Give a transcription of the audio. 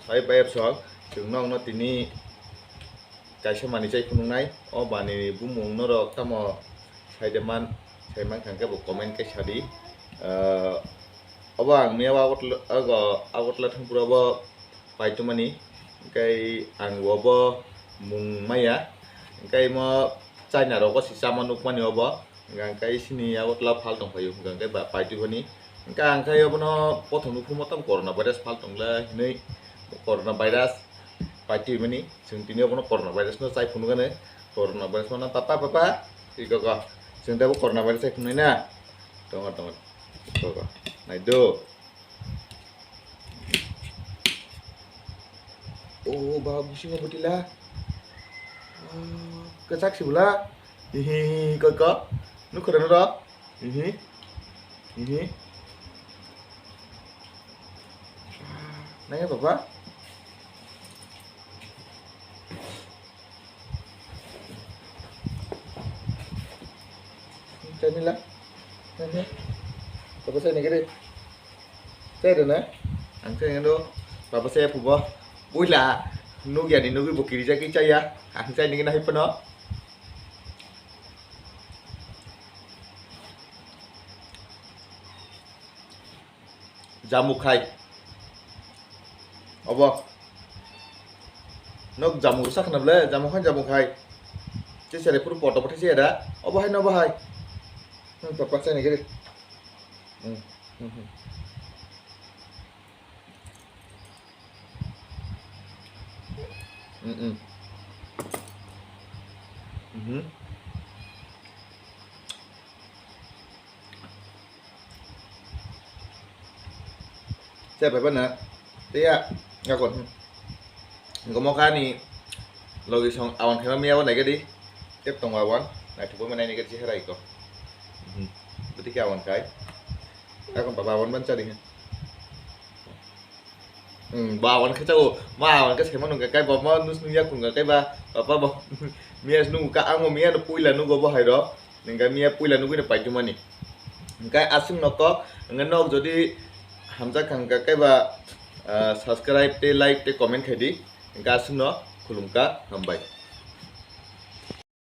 Pai pai absol chung nong no tini kaisa mani chai khunungnai o bani bumung no rok tamo saideman saiman khangke bo comment ke sadi abo ang mewa awatla thangpura bo paitumani kai ang wobo mung maya kai mo China rok si sama nukmani obo kai sini awatla phal tongphayo kai ba paitumani kai ang kai obo no pothom nukhumo tam corona virus phal tongla hinai corona virus paitumani जों tini obo no corona virus no chai phunu gane corona virus no papa iko ko जों da corona virus chai phunai na tongo ko nai do oh bagus sih ngobotila kecak sih bula hihi kok nu keren ro hihi nanya papa ini lah nanya papa saya nih gede saya ada na angsa yang do papa saya pubo ui là nu giờ thì nu cái bộ kỳ ra cái chay à anh chay những cái này phân nó jamu khai apa nó jamu rusak nằm lên jamu khai chứ sẽ để pun foto pun sih ada apa hai no bahai papa saya nih gede Siapa benar? Iya, nggak kon. Nggak mau kan nih. Logis awan kemana mi awan lagi di? Tiếp tông awan. Nah, coba mana ini kerja hari kok. Berarti ke awan kai. Aku papa awan banca dingin. Bawan cái cháu bawan cái xem nó cái ba nó nuya cùng cái ba papa ba mia nu ka amo mia no puila nu go bahai do nengka mia puila nu cái pai cuma ni cái asing no ko ngano jadi hamza kang cái ba subscribe te like te comment khai di nengka asing no khulumka hambai